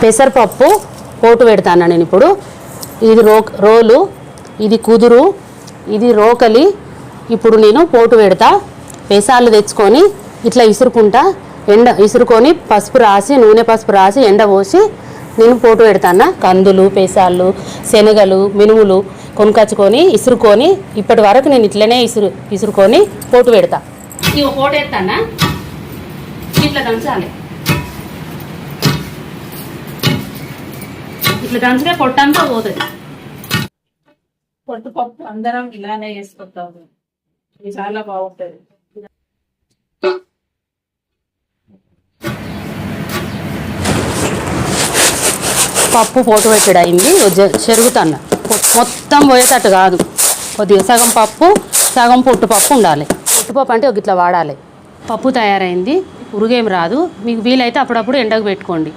పెసరపప్పు పోటు పెడతాను నేను ఇప్పుడు. ఇది రోలు, ఇది కుదురు, ఇది రోకలి. ఇప్పుడు నేను పోటు పెడతా. పెసాలు తెచ్చుకొని ఇట్లా ఇసురుకొని పసుపు రాసి, నూనె పసుపు రాసి ఎండ పోసి నేను పోటు పెడతాను. కందులు, పెసాలు, శనగలు, మినుములు కొనుకొచ్చుకొని ఇసురుకొని ఇప్పటి వరకు నేను ఇట్లనే ఇసురుకొని పోటు పెడతా. ఇవి పోటు వేస్తానా, ఇట్లా దంచాలి. ఇట్లా దంచితే పొట్టంతా పోతుంది. పొట్టుపప్పు అందరం ఇలానే వేసుకుంటాము. ఇది చాలా బాగుంటుంది. పప్పు పోటు పెట్టడం అయింది. చెరుగుతాను. మొత్తం పోయేటట్టు కాదు, కొద్దిగా సగం పప్పు సగం పొట్టుపప్పు ఉండాలి. పొట్టుపప్పు అంటే ఒక ఇట్లా వాడాలి. పప్పు తయారైంది. ఉరుగేం రాదు. మీకు వీలైతే అప్పుడప్పుడు ఎండకు పెట్టుకోండి.